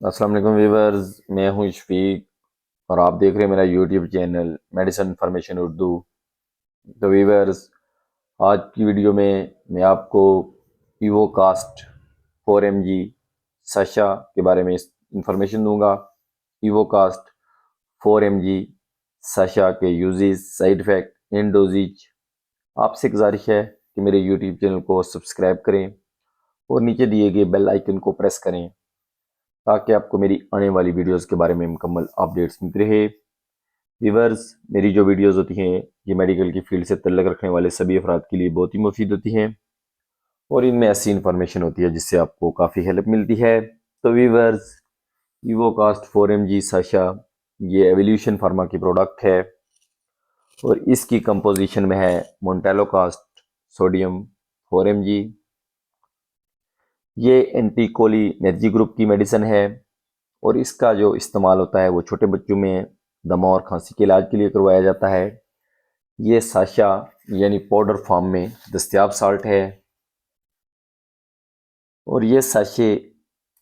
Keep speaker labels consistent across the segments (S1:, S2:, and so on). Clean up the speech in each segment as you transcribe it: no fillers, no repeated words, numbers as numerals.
S1: अस्सलाम वालेकुम व्यूवर्स, मैं हूं शफीक और आप देख रहे हैं मेरा YouTube channel medicine information Urdu. तो व्यूवर्स, आज की वीडियो में मैं आपको ईवोकास्ट 4 mg साशा के बारे में इंफॉर्मेशन दूंगा। ईवोकास्ट 4 mg साशा के uses, side effect, and dosages. आपसे गुजारिश है कि मेरे यूट्यूब चैनल को सब्सक्राइब करें और नीचे दिए गए बेल आइकन को प्रेस करें ताकि आपको मेरी आने वाली वीडियोस के बारे में मुकम्मल अपडेट्स मिलती रहे। व्यूअर्स, मेरी जो वीडियोस होती हैं ये मेडिकल की फील्ड से तल्लुक़ रखने वाले सभी अफराद के लिए बहुत ही मुफीद होती हैं और इनमें ऐसी इन्फॉर्मेशन होती है जिससे आपको काफ़ी हेल्प मिलती है। तो व्यूअर्स, ईवोकास्ट 4 mg साशा ये एवोल्यूशन फार्मा की प्रोडक्ट है और इसकी कंपोजिशन में है मोन्टेलोकास्ट सोडियम 4 mg। ये एंटी कोलिनेर्जी ग्रुप की मेडिसिन है और इसका जो इस्तेमाल होता है वो छोटे बच्चों में दमा और खांसी के इलाज के लिए करवाया जाता है। ये साशा यानी पाउडर फॉर्म में दस्तयाब साल्ट है और ये साशे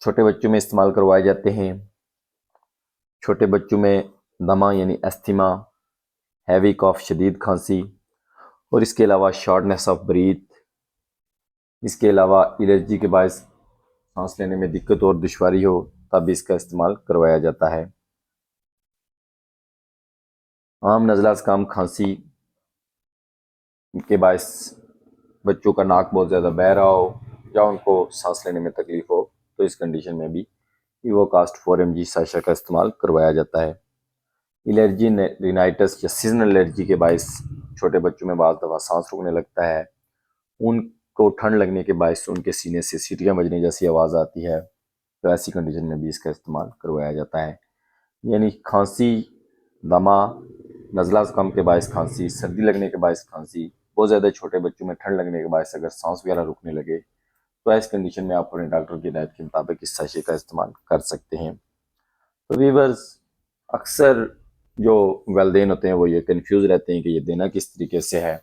S1: छोटे बच्चों में इस्तेमाल करवाए जाते हैं। छोटे बच्चों में दमा यानी अस्थमा, हैवी कॉफ, शदीद खांसी और इसके अलावा शॉर्टनेस ऑफ ब्रीथ, इसके अलावा एलर्जी के बायस सांस लेने में दिक्कत और दुश्वारी हो तब भी इसका इस्तेमाल करवाया जाता है। आम नज़ला ज़ुकाम, खांसी के बायस बच्चों का नाक बहुत ज़्यादा बह रहा हो या उनको सांस लेने में तकलीफ हो तो इस कंडीशन में भी ईवोकास्ट 4 mg साशा का इस्तेमाल करवाया जाता है। एलर्जी, रिनाइटिस या सीजनल एलर्जी के बायस छोटे बच्चों में बाज़ दफ़ा सांस रुकने लगता है। उनको ठंड लगने के बायस उनके सीने से सीटियाँ बजने जैसी आवाज़ आती है, तो ऐसी कंडीशन में भी इसका इस्तेमाल करवाया जाता है। यानी खांसी, दमा, नज़ला ज़ुकाम के बायस खांसी, सर्दी लगने के बायस खांसी, बहुत ज़्यादा छोटे बच्चों में ठंड लगने के बायस अगर सांस वगैरह रुकने लगे तो इस कंडीशन में आप अपने डॉक्टर की हिदायत के मुताबिक इस साशे का इस्तेमाल कर सकते हैं। तो वीवर्स, अक्सर जो वालिदैन होते हैं वो ये कंफ्यूज रहते हैं कि ये देना किस तरीके से है।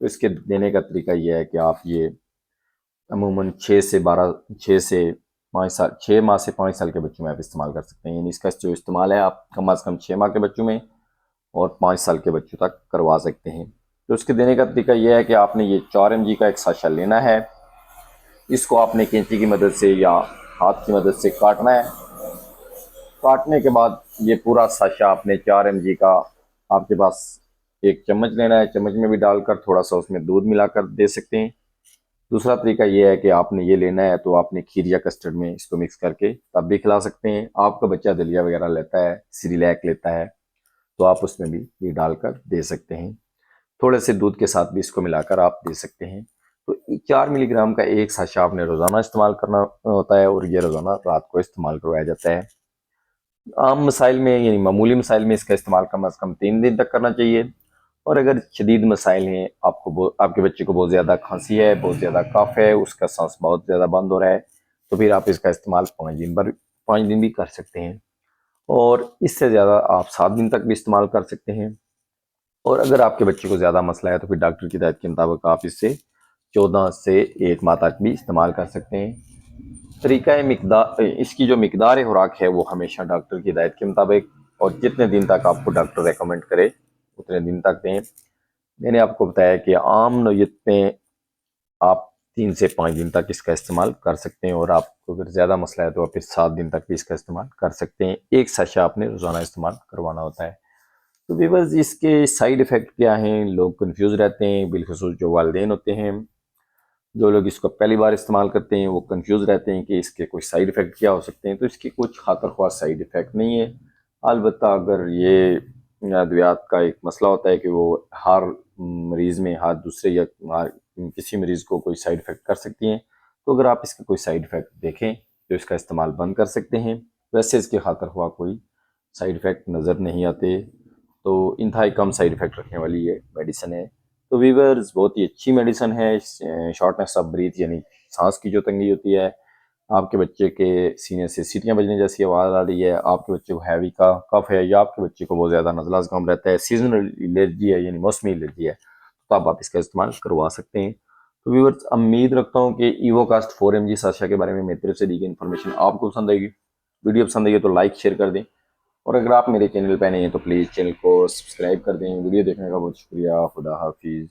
S1: तो इसके देने का तरीका ये है कि आप ये अमूमन 6 माह से 5 साल के बच्चों में आप इस्तेमाल कर सकते हैं। यानी इसका जो इस्तेमाल है आप कम अज़ कम 6 माह के बच्चों में और 5 साल के बच्चों तक करवा सकते हैं। तो उसके देने का तरीका यह है कि आपने ये 4 mg का एक साशा लेना है। इसको आपने कैंची की मदद से या हाथ की मदद से काटना है। काटने के बाद ये पूरा साशा आपने 4 mg का आपके पास एक चम्मच लेना है। चम्मच में भी डालकर थोड़ा सा उसमें दूध मिलाकर दे सकते हैं। दूसरा तरीका यह है कि आपने ये लेना है तो आपने खीर या कस्टर्ड में इसको मिक्स करके तब भी खिला सकते हैं। आपका बच्चा दलिया वगैरह लेता है, सिरिलैक लेता है, तो आप उसमें भी ये डालकर दे सकते हैं। थोड़े से दूध के साथ भी इसको मिलाकर आप दे सकते हैं। तो 4 मिलीग्राम का एक साशा आपने रोज़ाना इस्तेमाल करना होता है और ये रोज़ाना रात को इस्तेमाल करवाया जाता है। आम मसाइल में यानी मामूली मसाइल में इसका इस्तेमाल कम अज़ कम 3 दिन तक करना चाहिए। और अगर शदीद मसाइल हैं, आपके बच्चे को बहुत ज़्यादा खांसी है, बहुत ज़्यादा कफ है, उसका सांस बहुत ज़्यादा बंद हो रहा है, तो फिर आप इसका इस्तेमाल 5 दिन भी कर सकते हैं और इससे ज़्यादा आप 7 दिन तक भी इस्तेमाल कर सकते हैं। और अगर आपके बच्चे को ज़्यादा मसला है तो फिर डॉक्टर की हिदायत के मुताबिक आप इसे 14 से 1 माह तक भी इस्तेमाल कर सकते हैं। तरीका मिकदार, इसकी जो मिकदार खुराक है वो हमेशा डॉक्टर की हिदायत के मुताबिक और जितने दिन तक आपको डॉक्टर रेकमेंड करे उतने दिन तक दें। मैंने आपको बताया कि आम नोयत में आप 3 से 5 दिन तक इसका इस्तेमाल कर सकते हैं और आपको अगर ज़्यादा मसला है तो आप फिर 7 दिन तक भी इसका इस्तेमाल कर सकते हैं। एक साशा आपने रोज़ाना इस्तेमाल करवाना होता है। तो व्यूअर्स, इसके साइड इफ़ेक्ट क्या हैं? लोग कंफ्यूज रहते हैं, बिलखुसूस जो वालिदैन होते हैं, जो लोग इसको पहली बार इस्तेमाल करते हैं वो कंफ्यूज रहते हैं कि इसके कोई साइड इफ़ेक्ट क्या हो सकते हैं। तो इसके कुछ खातर ख्वाह साइड इफ़ेक्ट नहीं है। अलबत्ता अगर ये अद्वियात का एक मसला होता है कि वो हर मरीज़ में, हर दूसरे या किसी मरीज़ को कोई साइड इफ़ेक्ट कर सकती हैं, तो अगर आप इसके कोई साइड इफ़ेक्ट देखें तो इसका इस्तेमाल बंद कर सकते हैं। वैसे इसके खातर ख्वाह कोई साइड इफ़ेक्ट नज़र नहीं आते। तो इंतहाई कम साइड इफ़ेक्ट रखने वाली ये मेडिसिन है। तो वीवर्स, बहुत ही अच्छी मेडिसिन है। शॉर्टनेस ऑफ ब्रीथ यानी सांस की जो तंगी होती है, आपके बच्चे के सीने से सीटियाँ बजने जैसी आवाज़ आ रही है, आपके बच्चे को हैवी का कफ है या आपके बच्चे को बहुत ज़्यादा नज़ला ज़ुकाम रहता है, सीजनल एलर्जी है यानी मौसमी एलर्जी है, तो आप इसका इस्तेमाल करवा सकते हैं। तो व्यूअर्स, उम्मीद रखता हूँ कि ईवोकास्ट 4 mg साशा के बारे में मेरी तरफ से दी गई इन्फॉर्मेशन आपको पसंद आएगी वीडियो पसंद आई है तो लाइक शेयर कर दें, और अगर आप मेरे चैनल पर नए हैं तो प्लीज़ चैनल को सब्सक्राइब कर दें। वीडियो देखने का बहुत शुक्रिया। खुदा हाफिज़।